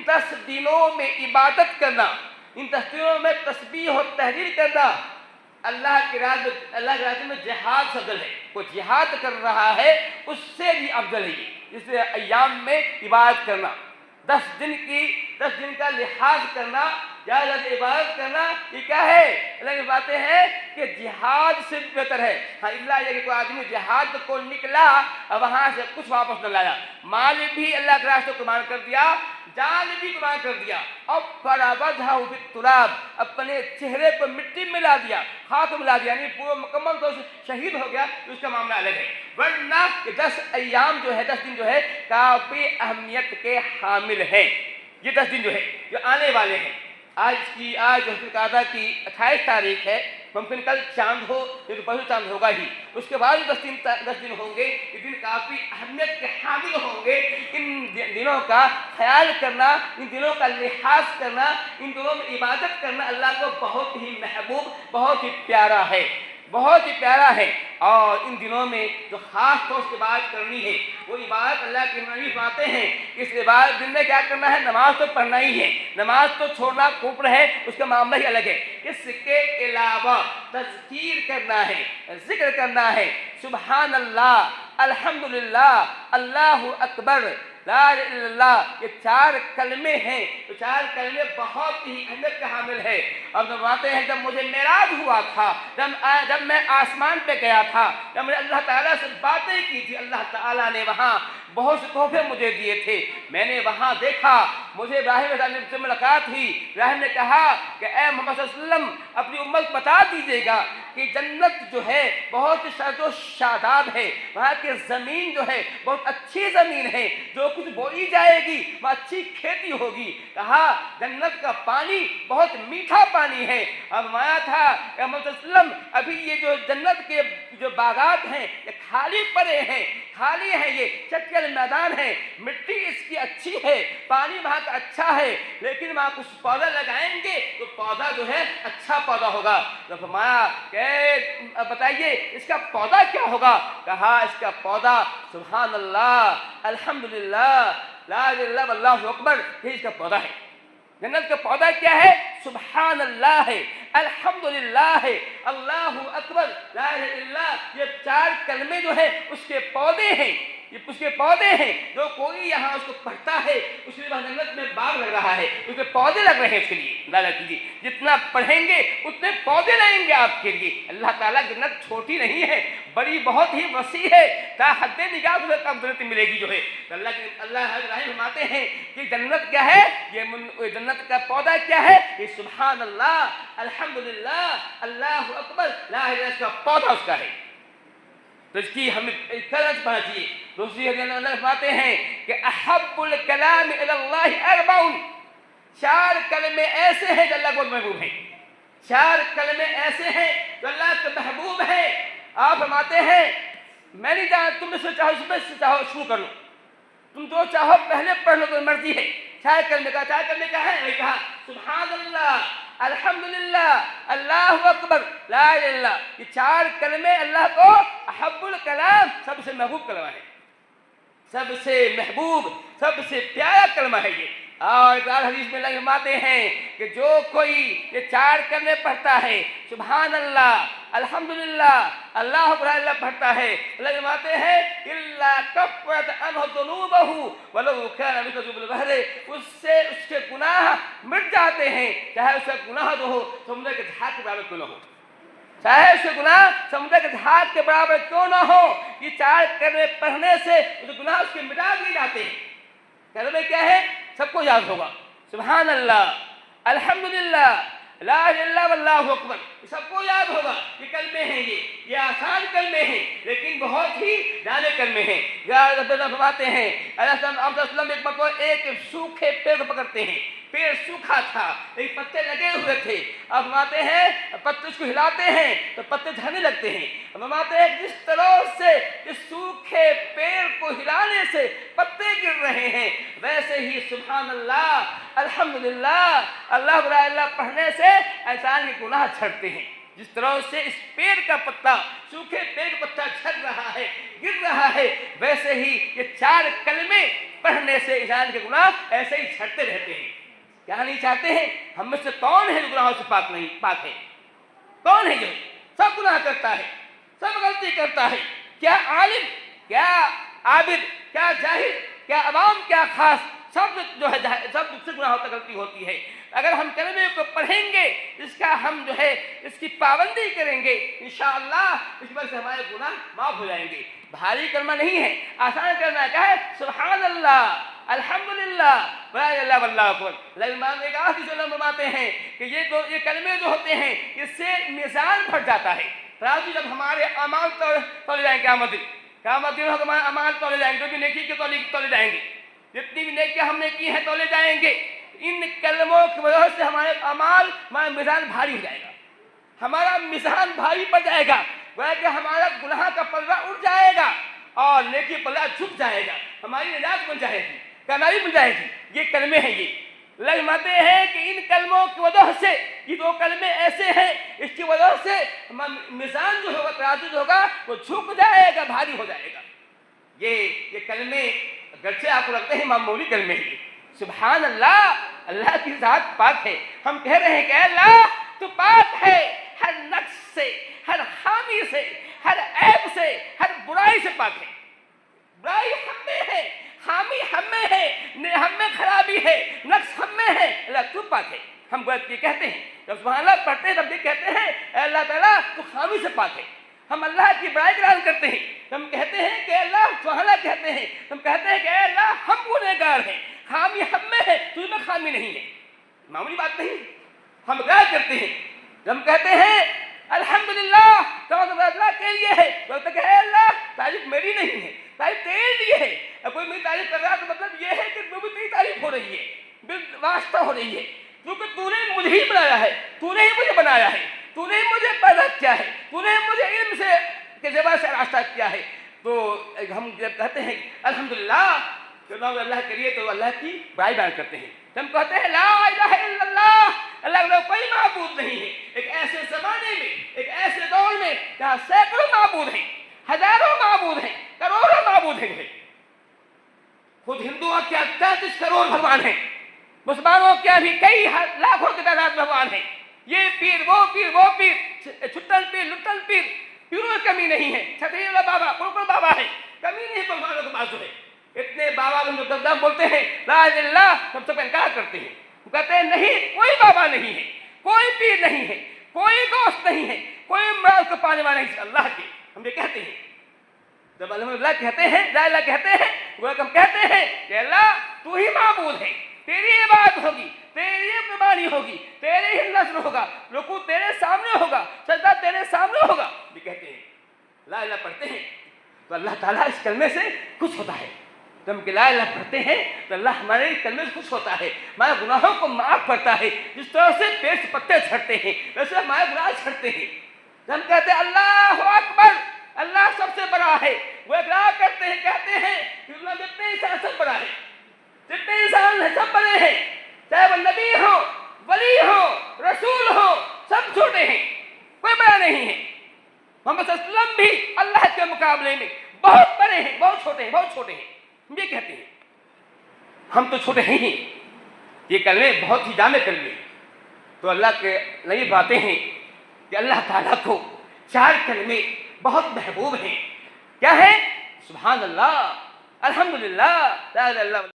10 दिनों में इबादत करना, इन 10 दिनों में तस्बीह और तहरीर करना अल्लाह के रास्ते में जिहाद से अफजल है। कोई जिहाद कर रहा है उससे भी अफजल है ये, इसलिए अय्याम में इबादत करना, 10 दिन का लिहाज करना, ज़्यादा इबादत करना, ये क्या है? अल्लाह की बातें हैं कि जिहाद से बेहतर है। हाँ, इल्ला ये कि कोई आदमी जिहाद को निकला और वहाँ से कुछ वापस न लाया, माल भी अल्लाह के रास्ते कुर्बान कर दिया, जान भी कुर्बान कर दिया, और फराबदहा बित्तुराब, अपने चेहरे पर मिट्टी मिला दिया, खाक मिला दिया, यानी पूरा मुकम्मल तो शहीद हो गया, तो उसका मामला अलग है। वरना 10 अय्याम जो है, 10 दिन जो है काफ़ी अहमियत के हामिल हैं। ये 10 दिन जो है जो आने वाले हैं, आज ज़ुल्क़ादा की 28 तारीख है, मुमकिन कल चांद हो, ये तो परसों चांद होगा ही, उसके बाद 10 दिन होंगे। ये दिन काफ़ी अहमियत के हामिल होंगे। इन दिनों का ख्याल करना, इन दिनों का लिहाज करना, इन दिनों में इबादत करना अल्लाह को बहुत ही महबूब, बहुत ही प्यारा है, बहुत ही प्यारा है। और इन दिनों में जो ख़ास तौर से इबादत करनी है वो इबादत अल्लाह के नबी फरमाते हैं, इस इबादत दिन में क्या करना है? नमाज तो पढ़ना ही है, नमाज तो छोड़ना कुफ्र है, उसका मामला ही अलग है। इसके अलावा तज़कीर करना है, जिक्र करना है, सुबहान अल्लाह, अल्हम्दुलिल्लाह, अल्लाहु अकबर, ला इलाहा इल्लल्लाह, ये 4 कलमे हैं, तो 4 कलमे बहुत ही अहमियत का हामिल है। अब फरमाते हैं जब मुझे मेराज हुआ था, जब मैं आसमान पे गया था, जब मैंने अल्लाह ताला से बातें की थी, अल्लाह ताला ने वहाँ बहुत से तोहफे मुझे दिए थे, मैंने वहाँ देखा, मुझे इब्राहिम से मुलाकात हुई, इब्राहिम ने कहा कि ए मोहम्मद सल्लल्लाहु अलैहि वसल्लम अपनी उम्मत को बता दीजिएगा कि जन्नत जो है बहुत शादो शादाब है, वहाँ की ज़मीन जो है बहुत अच्छी ज़मीन है, जो कुछ बोई जाएगी वहाँ अच्छी खेती होगी। कहा जन्नत का पानी बहुत मीठा पानी है। अब माया था मोहम्मद सल्लल्लाहु अलैहि वसल्लम, अभी ये जो जन्नत के जो बागात हैं ये खाली पड़े हैं, खाली है, ये चटकल मैदान है, मिट्टी इसकी अच्छी है, पानी वहाँ का अच्छा है, लेकिन वहाँ कुछ पौधा लगाएंगे तो पौधा जो है अच्छा पौधा होगा। तो फरमाया कि बताइए इसका पौधा क्या होगा? कहा इसका पौधा सुभान अल्लाह, अल्हम्दुलिल्लाह, ला इलाहा इल्लल्लाह, अल्लाहु अकबर, ये इसका पौधा है। जन्नत का पौधा क्या है? सुभान अल्लाह है, अल्हम्दुलिल्लाह है, अल्लाहु अकबर, ला इलाहा इल्लल्लाह, ये 4 कलमे जो है उसके पौधे हैं, ये उसके पौधे हैं। जो कोई यहाँ उसको पढ़ता है उसके लिए जन्नत में बाग लग रहा है, उसके पौधे लग रहे हैं उसके लिए। अंदाजा कीजिए जितना पढ़ेंगे उतने पौधे लगेंगे आपके लिए। अल्लाह ताला जन्नत छोटी नहीं है, बड़ी बहुत ही वसी है, ताहद्दे निगाह से कम जन्नत मिलेगी जो है। तो अल्लाह फरमाते हैं कि जन्नत क्या है? ये जन्नत का पौधा क्या है? ये सुभान अल्लाह, अल्हम्दुलिल्लाह, अल्लाहु अकबर, ला इलाहा इल्लल्लाह, का पौधा उसका है। तो इसकी हमें करज पढ़ना चाहिए। दूसरी अल्लाह फरमाते हैं कि अहब्बुल कलाम इलल्लाहि अर्बाउन, 4 कलमे ऐसे हैं जो अल्लाह को महबूब हैं, 4 कलमे ऐसे हैं जो अल्लाह के महबूब हैं। आप फरमाते हैं मैं नहीं जानता, तुम इसमें चाहो शुरू कर लो, तुम जो चाहो पहले पढ़ लो, तो मर्जी है। 4 कलमे का है, वही कहा सुभान अल्लाह, अल्हम्दुलिल्लाह, अल्लाहु अकबर, ला इलाहा इल्लल्लाह, ये 4 कलमे अल्लाह को अहब्बुल कलाम, सबसे महबूब कलमा है, सबसे महबूब, सबसे प्यारा कलमा है ये। और एक हदीस में अल्लाह फरमाते हैं कि जो कोई ये 4 कलमे पढ़ता है, सुभान अल्लाह, अल्हम्दुलिल्लाह, अल्लाहु अकबर पढ़ता है, अल्लाह फरमाते हैं इल्ला कफ़रत अन्हु ज़ुनूबहु वलौ कान मिस्ल ज़ुबल बहर, उससे उसके गुनाह मिट जाते हैं, चाहे उसका गुनाह जो हो समुद्र के झाग के बराबर क्यों न हो, चाहे उसके गुनाह समुद्र के झाग के बराबर क्यों ना हो। ये 4 कलमे पढ़ने से उसके गुनाह उसके मिटा दिए जाते हैं। कलमे क्या है? सबको याद होगा, सुभान अल्लाह, अल्हम्दुलिल्लाह, ला इलाहा इल्लल्लाह, अल्लाहु अकबर, सबको याद होगा। ये कलमे हैं, ये आसान कलमे हैं, लेकिन बहुत ही जाने कलमे हैं। फरमाते हैं एक मरतबा एक सूखे पेड़ को पकड़ते हैं, पेड़ सूखा था लेकिन पत्ते लगे हुए थे। अब फरमाते हैं पत्ते उसको हिलाते हैं तो पत्ते झड़ने लगते हैं। अब फरमाते हैं जिस तरह से इस सूखे पेड़ को हिलाने से पत्ते गिर रहे हैं, वैसे ही सुभान अल्लाह, अल्हम्दुलिल्लाह, अल्लाह पढ़ने से इंसान के गुनाह झड़ते हैं। जिस तरह से इस पेड़ का पत्ता, सूखे पेड़ का पत्ता झड़ रहा है, गिर रहा है, वैसे ही ये 4 कलमे پڑھنے سے انسان کے گناہ ایسے ہی جھڑتے رہتے ہیں. کیا نہیں چاہتے ہیں؟ ہم میں سے کون ہے جو گناہوں سے پاک ہے؟ کون ہے جو سب گناہ کرتا ہے، سب غلطی کرتا ہے؟ کیا عالم، کیا عابد، کیا جاہل، کیا عوام، کیا خاص، سب جو ہے سب سے گناہ ہوتا، غلطی ہوتی ہے. اگر ہم کلمے کو پڑھیں گے، اس کا ہم جو ہے اس کی پابندی کریں گے، انشاءاللہ اس وجہ سے ہمارے گناہ معاف ہو جائیں گے. بھاری کلمہ نہیں ہے، آسان کرنا کیا ہے؟ سبحان اللہ، الحمدللہ، لا الہ الا اللہ اکبر. امام ایک حدیث میں فرماتے ہیں کہ یہ کلمے جو ہوتے ہیں اس سے میزان پھٹ جاتا ہے. ترازو جب ہمارے اعمال تولے جائیں گے، قیامت دن ہمارے اعمال تولے جائیں گے، جو بھی نیکی کے تولے جائیں گے، جتنی بھی نیکیاں ہم نے کی ہیں تولے جائیں گے. ان کلموں کی وجہ سے ہمارے اعمال، ہمارا میزان بھاری ہو جائے گا، ہمارا میزان بھاری پڑ جائے گا. گویا کہ ہمارا گناہ کا پلڑا اٹھ جائے گا اور نیکی پلڑا جھک جائے گا، ہماری نجات بن جائے گی، کامیابی بن جائے گی. یہ کلمے ہیں. یہ لگماتے ہیں کہ ان کلموں کی وجہ سے، یہ دو کلمے ایسے ہیں اس کی وجہ سے میزان جو ہوگا، ترازو جو ہوگا وہ جھک جائے گا، بھاری ہو جائے گا. یہ کلمے اگرچہ آپ کو لگتے ہیں معمولی کلمے ہیں، سبحان اللہ، اللہ کی ذات پاک ہے. ہم کہہ رہے ہیں کہ اے اللہ تو پاک ہے ہر نقص سے، ہر خامی سے، ہر عیب سے، ہر برائی سے پاک ہے. برائی ہم میں ہے، خامی ہم میں ہے، ہم میں خرابی ہے، نقص ہم میں ہے، اللہ تو پاک ہے. ہم یہ کہتے ہیں جب سبحان اللہ پڑھتے ہیں تب یہ کہتے ہیں اے اللہ تعالیٰ تو خامی سے پاک ہے. ہم اللہ کی برائی بیان کرتے ہیں، ہم کہتے ہیں کہ اللہ سبحان اللہ کہتے ہیں، ہم کہتے ہیں کہ اے اللہ ہم گنہگار ہیں، خامی ہم میں ہے، تجھ میں خامی نہیں ہے. معمولی بات نہیں. ہم اقرار کرتے ہیں جب ہم کہتے ہیں الحمدللہ تو اللہ کے لیے ہے، تو کہ اے اللہ تعریف میری نہیں ہے، تعریف تیرے لیے ہے. اب کوئی میری تعریف کر رہا ہے تو مطلب یہ ہے کہ بھی تیری تعریف ہو رہی ہے، واسطہ ہو رہی ہے، کیونکہ تو نے مجھے ہی بنایا ہے، تو نے ہی مجھے بنایا ہے، تو نے مجھے پیدا کیا ہے، تو نے مجھے علم سے کے ذریعے سے راستہ کیا ہے. تو ہم جب کہتے ہیں الحمدللہ کہ اللہ کے لیے، تو اللہ کی برائی بیان کرتے ہیں. ہم کہتے ہیں لا الہ الا اللہ، اللہ کا کوئی معبود نہیں ہے. ایک ایسے زمانے میں، ایک ایسے دور میں جہاں سینکڑوں معبود ہیں، ہزاروں معبود ہیں، کروڑوں معبود ہیں. خود ہندوؤں کے 33 کروڑ بھگوان ہیں، مسلمانوں کے بھی کئی لاکھوں کی تعداد بھگوان ہیں. یہ پیر، وہ پیر، وہ پیر، چھٹن پیر، لٹن پیر، پیروں میں کمی نہیں ہے. چھتری والا بابا، کوئی بابا ہے، کمی نہیں بھگوانوں کے پاس ہے. اتنے بابا جو قدام بولتے ہیں لا الہ الا اللہ، ہم سب انکار کرتے ہیں. وہ کہتے ہیں نہیں، کوئی بابا نہیں ہے، کوئی پیر نہیں ہے، کوئی دوست نہیں ہے، کوئی مراد کو پانے والا نہیں اللہ کے. ہم یہ کہتے ہیں جب الحمدللہ کہتے ہیں، لا الہ کہتے ہیں، وہ ہم کہتے ہیں کہ اللہ تو ہی معبود ہے، تیری عبادت ہوگی، تیری قربانی ہوگی، تیرے ہی نذر ہوگا، رکوع تیرے سامنے ہوگا، سجدہ تیرے سامنے ہوگا. یہ کہتے ہیں لا الہ پڑھتے ہیں تو اللہ تعالیٰ اس کلمے سے خوش ہوتا ہے. جب ہم لا الہ پڑھتے ہیں تو اللہ ہمارے کلمے سے خوش ہوتا ہے، ہمارے گناہوں کو معاف کرتا ہے. جس طرح سے پیڑ سے پتے جھڑتے ہیں ویسے ہمارے گناہ جھڑتے ہیں. جب ہم کہتے ہیں اللہ اکبر، اللہ سب سے بڑا ہے، وہ اقرار کرتے ہیں، کہتے ہیں کہ اللہ جتنے انسان سب بڑا ہے، جتنے انسان ہیں سب بڑے ہیں، چاہے وہ نبی ہو، ولی ہو، رسول ہو، سب چھوٹے ہیں، کوئی بڑا نہیں ہے. محمد صلی اللہ علیہ وسلم بھی اللہ کے مقابلے میں بہت بڑے ہیں، بہت چھوٹے ہیں، بہت چھوٹے ہیں. ہم یہ کہتے ہیں ہم تو چھوٹے ہیں ہی. یہ کلمے بہت ہی جامع کلمے. تو اللہ کے نبی باتیں ہیں کہ اللہ تعالیٰ کو 4 کلمے بہت محبوب ہیں. کیا ہے؟ سبحان اللہ، الحمدللہ، لا الہ الا اللہ.